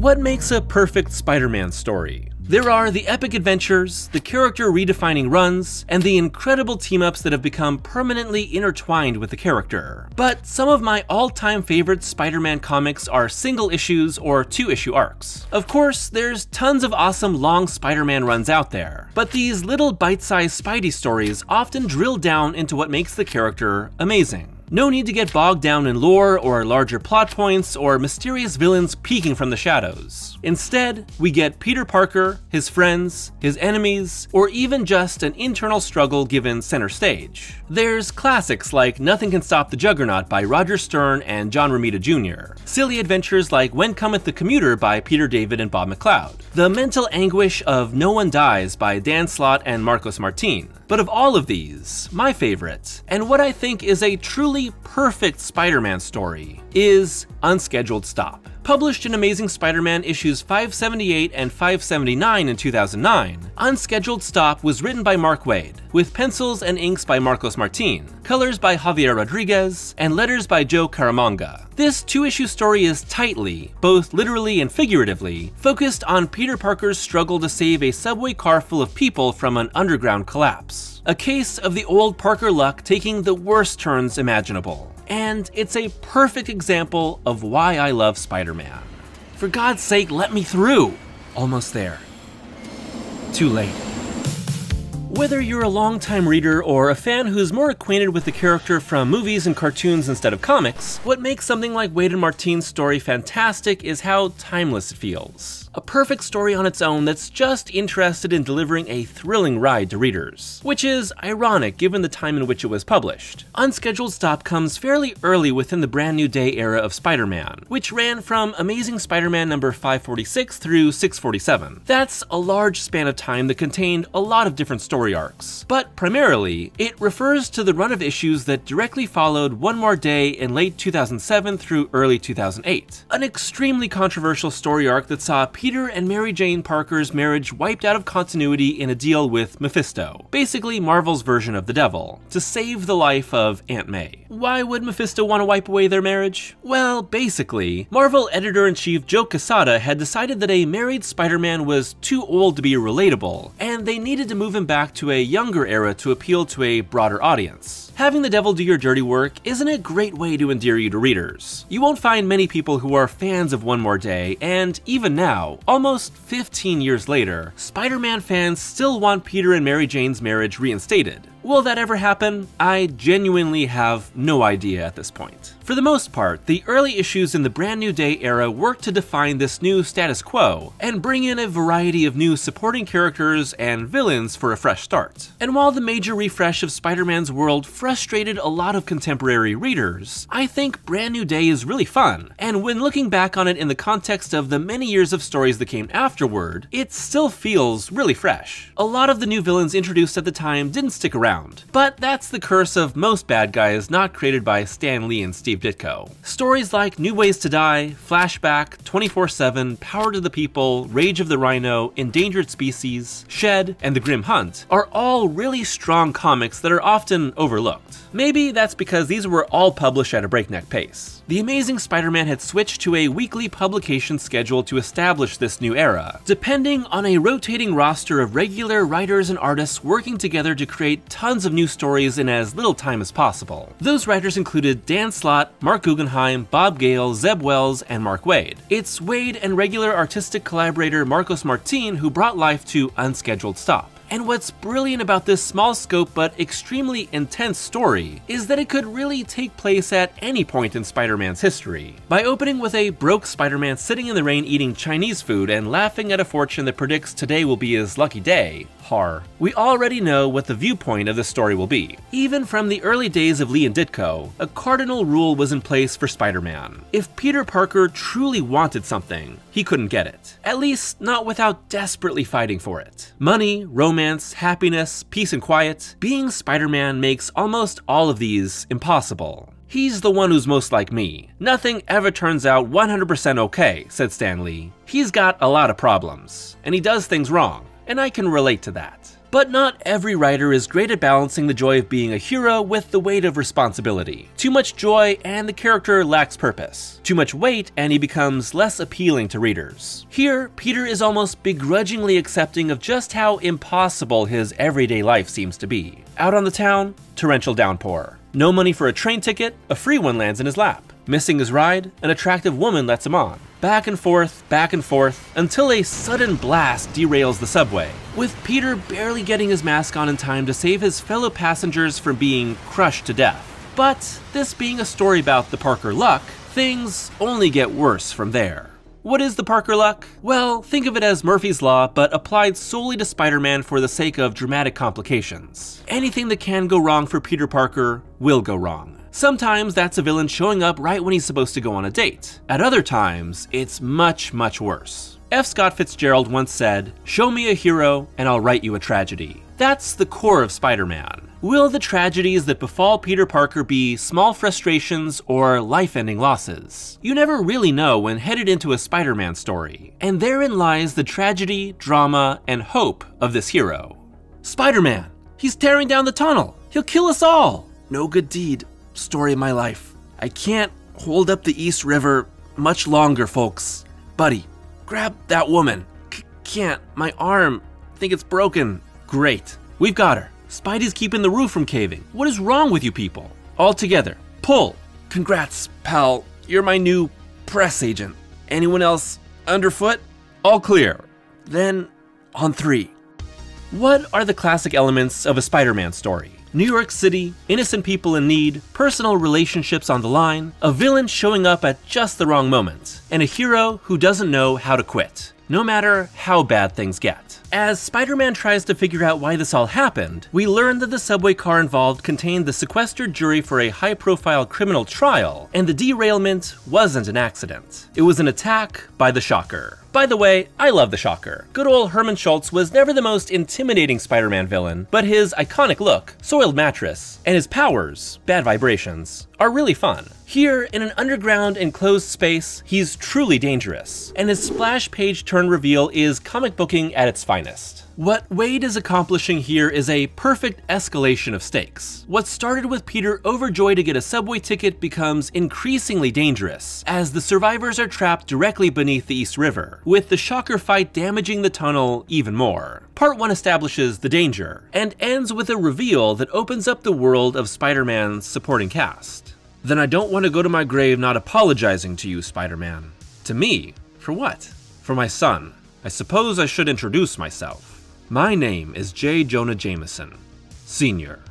What makes a perfect Spider-Man story? There are the epic adventures, the character-redefining runs, and the incredible team-ups that have become permanently intertwined with the character. But some of my all-time favorite Spider-Man comics are single issues or two-issue arcs. Of course, there's tons of awesome long Spider-Man runs out there, but these little bite-sized Spidey stories often drill down into what makes the character amazing. No need to get bogged down in lore or larger plot points or mysterious villains peeking from the shadows. Instead, we get Peter Parker, his friends, his enemies, or even just an internal struggle given center stage. There's classics like Nothing Can Stop the Juggernaut by Roger Stern and John Romita Jr., silly adventures like When Cometh the Commuter by Peter David and Bob McLeod, the mental anguish of No One Dies by Dan Slott and Marcos Martin. But of all of these, my favorite, and what I think is a truly perfect Spider-Man story, is Unscheduled Stop. Published in Amazing Spider-Man issues 578 and 579 in 2009, Unscheduled Stop was written by Mark Waid, with pencils and inks by Marcos Martin, colors by Javier Rodriguez, and letters by Joe Caramagna. This two-issue story is tightly, both literally and figuratively, focused on Peter Parker's struggle to save a subway car full of people from an underground collapse. A case of the old Parker luck taking the worst turns imaginable. And it's a perfect example of why I love Spider-Man. For God's sake, let me through! Almost there. Too late. Whether you're a longtime reader or a fan who's more acquainted with the character from movies and cartoons instead of comics, what makes something like Waid and Martin's story fantastic is how timeless it feels. A perfect story on its own that's just interested in delivering a thrilling ride to readers, which is ironic given the time in which it was published. Unscheduled Stop comes fairly early within the Brand New Day era of Spider-Man, which ran from Amazing Spider-Man number 546 through 647. That's a large span of time that contained a lot of different story arcs, but primarily, it refers to the run of issues that directly followed One More Day in late 2007 through early 2008. An extremely controversial story arc that saw Peter and Mary Jane Parker's marriage wiped out of continuity in a deal with Mephisto, basically Marvel's version of the devil, to save the life of Aunt May. Why would Mephisto want to wipe away their marriage? Well, basically, Marvel editor-in-chief Joe Quesada had decided that a married Spider-Man was too old to be relatable, and they needed to move him back to a younger era to appeal to a broader audience. Having the devil do your dirty work isn't a great way to endear you to readers. You won't find many people who are fans of One More Day, and even now, almost 15 years later, Spider-Man fans still want Peter and Mary Jane's marriage reinstated. Will that ever happen? I genuinely have no idea at this point. For the most part, the early issues in the Brand New Day era work to define this new status quo and bring in a variety of new supporting characters and villains for a fresh start. And while the major refresh of Spider-Man's world frustrated a lot of contemporary readers, I think Brand New Day is really fun, and when looking back on it in the context of the many years of stories that came afterward, it still feels really fresh. A lot of the new villains introduced at the time didn't stick around, but that's the curse of most bad guys not created by Stan Lee and Steve Ditko. Stories like New Ways to Die, Flashback, 24/7, Power to the People, Rage of the Rhino, Endangered Species, Shed, and The Grim Hunt are all really strong comics that are often overlooked. Maybe that's because these were all published at a breakneck pace. The Amazing Spider-Man had switched to a weekly publication schedule to establish this new era, depending on a rotating roster of regular writers and artists working together to create tons of new stories in as little time as possible. Those writers included Dan Slott, Mark Guggenheim, Bob Gale, Zeb Wells, and Mark Waid. It's Waid and regular artistic collaborator Marcos Martin who brought life to Unscheduled Stop. And what's brilliant about this small scope but extremely intense story is that it could really take place at any point in Spider-Man's history. By opening with a broke Spider-Man sitting in the rain eating Chinese food and laughing at a fortune that predicts today will be his lucky day, we already know what the viewpoint of the story will be. Even from the early days of Lee and Ditko, a cardinal rule was in place for Spider-Man. If Peter Parker truly wanted something, he couldn't get it. At least not without desperately fighting for it. Money, romance, happiness, peace and quiet. Being Spider-Man makes almost all of these impossible. He's the one who's most like me. Nothing ever turns out 100% okay, said Stan Lee. He's got a lot of problems, and he does things wrong. And I can relate to that. But not every writer is great at balancing the joy of being a hero with the weight of responsibility. Too much joy and the character lacks purpose. Too much weight and he becomes less appealing to readers. Here, Peter is almost begrudgingly accepting of just how impossible his everyday life seems to be. Out on the town, torrential downpour. No money for a train ticket, a free one lands in his lap. Missing his ride, an attractive woman lets him on. Back and forth, until a sudden blast derails the subway, with Peter barely getting his mask on in time to save his fellow passengers from being crushed to death. But this being a story about the Parker luck, things only get worse from there. What is the Parker luck? Well, think of it as Murphy's Law, but applied solely to Spider-Man for the sake of dramatic complications. Anything that can go wrong for Peter Parker will go wrong. Sometimes that's a villain showing up right when he's supposed to go on a date. At other times, it's much, much worse. F. Scott Fitzgerald once said, "Show me a hero and I'll write you a tragedy." That's the core of Spider-Man. Will the tragedies that befall Peter Parker be small frustrations or life-ending losses? You never really know when headed into a Spider-Man story. And therein lies the tragedy, drama, and hope of this hero. Spider-Man! He's tearing down the tunnel! He'll kill us all! No good deed. Story of my life. I can't hold up the East River much longer, folks. Buddy, grab that woman. Can't. My arm. Think it's broken. Great. We've got her. Spidey's keeping the roof from caving. What is wrong with you people? All together. Pull. Congrats, pal. You're my new press agent. Anyone else underfoot? All clear. Then, on 3. What are the classic elements of a Spider-Man story? New York City, innocent people in need, personal relationships on the line, a villain showing up at just the wrong moment, and a hero who doesn't know how to quit, no matter how bad things get. As Spider-Man tries to figure out why this all happened, we learn that the subway car involved contained the sequestered jury for a high-profile criminal trial, and the derailment wasn't an accident. It was an attack by the Shocker. By the way, I love the Shocker. Good old Herman Schultz was never the most intimidating Spider-Man villain, but his iconic look, soiled mattress, and his powers, bad vibrations, are really fun. Here, in an underground enclosed space, he's truly dangerous, and his splash page turn reveal is comic booking at its finest. What Waid is accomplishing here is a perfect escalation of stakes. What started with Peter overjoyed to get a subway ticket becomes increasingly dangerous, as the survivors are trapped directly beneath the East River, with the Shocker fight damaging the tunnel even more. Part 1 establishes the danger, and ends with a reveal that opens up the world of Spider-Man's supporting cast. Then I don't want to go to my grave not apologizing to you, Spider-Man. To me? For what? For my son. I suppose I should introduce myself. My name is J. Jonah Jameson, Sr.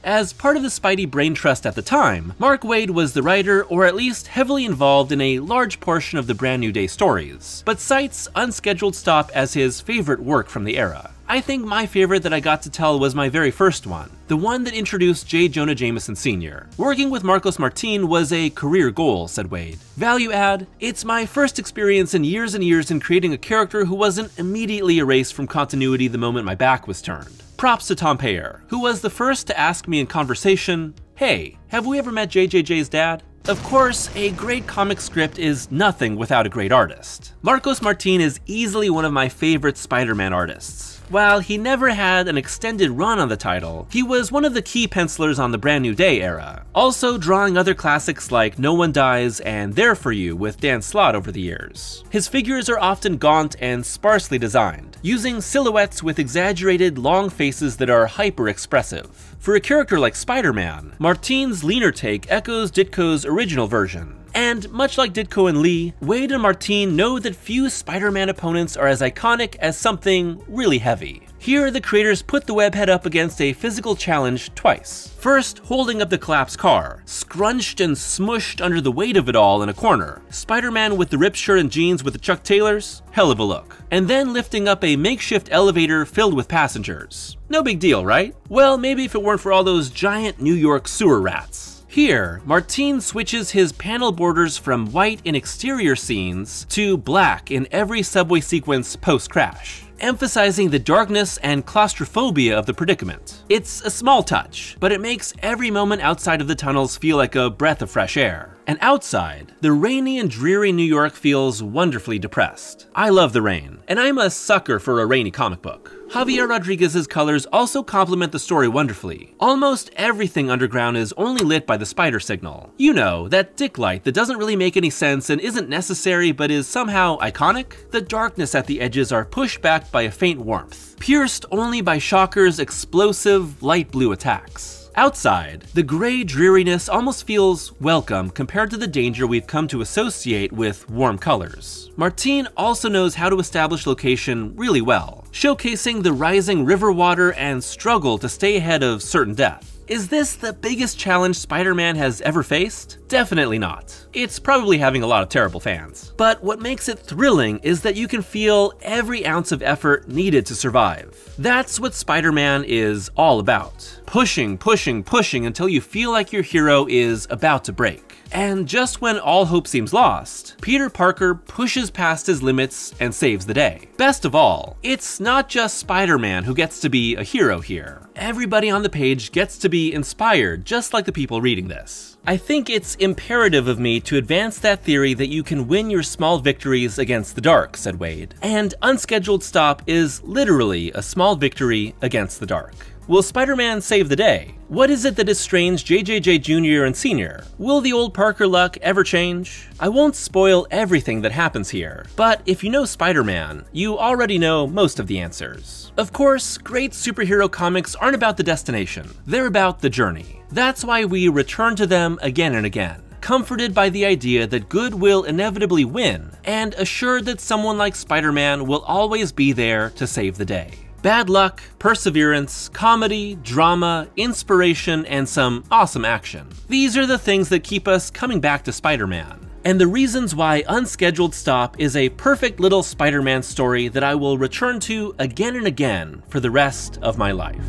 As part of the Spidey brain trust at the time, Mark Waid was the writer, or at least heavily involved in a large portion of the Brand New Day stories, but cites Unscheduled Stop as his favorite work from the era. I think my favorite that I got to tell was my very first one, the one that introduced J. Jonah Jameson Sr. Working with Marcos Martin was a career goal, said Waid. Value add, it's my first experience in years and years in creating a character who wasn't immediately erased from continuity the moment my back was turned. Props to Tom Payer, who was the first to ask me in conversation, "Hey, have we ever met JJJ's dad?" Of course, a great comic script is nothing without a great artist. Marcos Martin is easily one of my favorite Spider-Man artists. While he never had an extended run on the title, he was one of the key pencilers on the Brand New Day era, also drawing other classics like No One Dies and There For You with Dan Slott over the years. His figures are often gaunt and sparsely designed, using silhouettes with exaggerated long faces that are hyper-expressive. For a character like Spider-Man, Martin's leaner take echoes Ditko's original version. And much like Ditko and Lee, Waid and Martin know that few Spider-Man opponents are as iconic as something really heavy. Here, the creators put the webhead up against a physical challenge twice. First, holding up the collapsed car, scrunched and smushed under the weight of it all in a corner. Spider-Man with the ripped shirt and jeans with the Chuck Taylors, hell of a look. And then lifting up a makeshift elevator filled with passengers. No big deal, right? Well, maybe if it weren't for all those giant New York sewer rats. Here, Martin switches his panel borders from white in exterior scenes to black in every subway sequence post-crash, emphasizing the darkness and claustrophobia of the predicament. It's a small touch, but it makes every moment outside of the tunnels feel like a breath of fresh air. And outside, the rainy and dreary New York feels wonderfully depressed. I love the rain, and I'm a sucker for a rainy comic book. Javier Rodriguez's colors also complement the story wonderfully. Almost everything underground is only lit by the spider signal. You know, that dick light that doesn't really make any sense and isn't necessary but is somehow iconic? The darkness at the edges are pushed back by a faint warmth, pierced only by Shocker's explosive light blue attacks. Outside, the gray dreariness almost feels welcome compared to the danger we've come to associate with warm colors. Martin also knows how to establish location really well, showcasing the rising river water and struggle to stay ahead of certain death. Is this the biggest challenge Spider-Man has ever faced? Definitely not. It's probably having a lot of terrible fans. But what makes it thrilling is that you can feel every ounce of effort needed to survive. That's what Spider-Man is all about. Pushing, pushing, pushing until you feel like your hero is about to break. And just when all hope seems lost, Peter Parker pushes past his limits and saves the day. Best of all, it's not just Spider-Man who gets to be a hero here. Everybody on the page gets to be inspired, just like the people reading this. I think it's imperative of me to advance that theory that you can win your small victories against the dark, said Waid. And Unscheduled Stop is literally a small victory against the dark. Will Spider-Man save the day? What is it that is strange JJJ Jr. and Sr.? Will the old Parker luck ever change? I won't spoil everything that happens here, but if you know Spider-Man, you already know most of the answers. Of course, great superhero comics aren't about the destination, they're about the journey. That's why we return to them again and again, comforted by the idea that good will inevitably win, and assured that someone like Spider-Man will always be there to save the day. Bad luck, perseverance, comedy, drama, inspiration, and some awesome action. These are the things that keep us coming back to Spider-Man, and the reasons why Unscheduled Stop is a perfect little Spider-Man story that I will return to again and again for the rest of my life.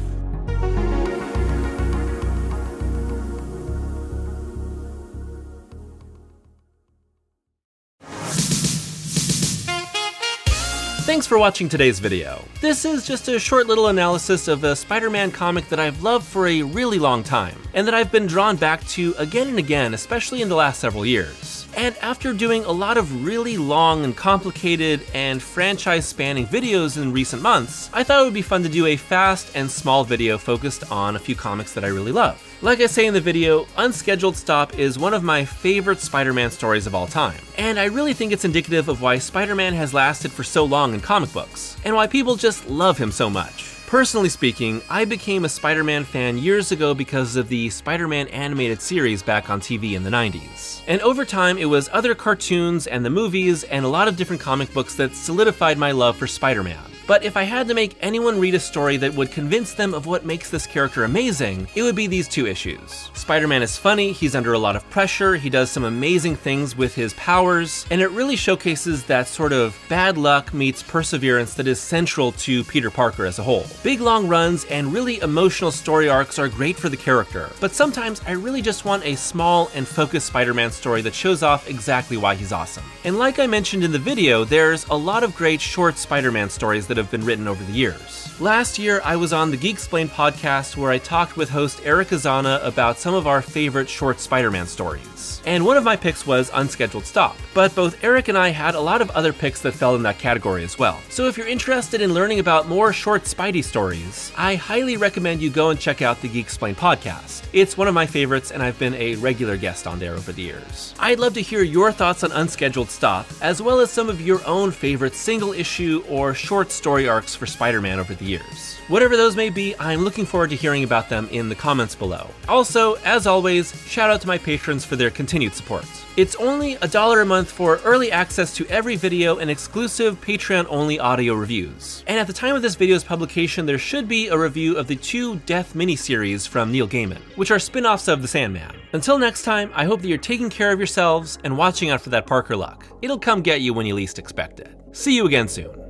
Thanks for watching today's video. This is just a short little analysis of a Spider-Man comic that I've loved for a really long time, and that I've been drawn back to again and again, especially in the last several years. And after doing a lot of really long and complicated and franchise-spanning videos in recent months, I thought it would be fun to do a fast and small video focused on a few comics that I really love. Like I say in the video, Unscheduled Stop is one of my favorite Spider-Man stories of all time, and I really think it's indicative of why Spider-Man has lasted for so long in comic books, and why people just love him so much. Personally speaking, I became a Spider-Man fan years ago because of the Spider-Man animated series back on TV in the 90s. And over time, it was other cartoons and the movies and a lot of different comic books that solidified my love for Spider-Man. But if I had to make anyone read a story that would convince them of what makes this character amazing, it would be these two issues. Spider-Man is funny, he's under a lot of pressure, he does some amazing things with his powers, and it really showcases that sort of bad luck meets perseverance that is central to Peter Parker as a whole. Big long runs and really emotional story arcs are great for the character, but sometimes I really just want a small and focused Spider-Man story that shows off exactly why he's awesome. And like I mentioned in the video, there's a lot of great short Spider-Man stories that have been written over the years. Last year, I was on the Geek-Explained podcast where I talked with host Eric Azana about some of our favorite short Spider-Man stories. And one of my picks was Unscheduled Stop, but both Eric and I had a lot of other picks that fell in that category as well. So if you're interested in learning about more short Spidey stories, I highly recommend you go and check out the Geek-Explained podcast. It's one of my favorites, and I've been a regular guest on there over the years. I'd love to hear your thoughts on Unscheduled Stop, as well as some of your own favorite single issue or short story arcs for Spider-Man over the years. Whatever those may be, I'm looking forward to hearing about them in the comments below. Also, as always, shout out to my patrons for their continued support. It's only $1 a month for early access to every video and exclusive Patreon-only audio reviews. And at the time of this video's publication, there should be a review of the 2 Death miniseries from Neil Gaiman, which are spin-offs of The Sandman. Until next time, I hope that you're taking care of yourselves and watching out for that Parker luck. It'll come get you when you least expect it. See you again soon.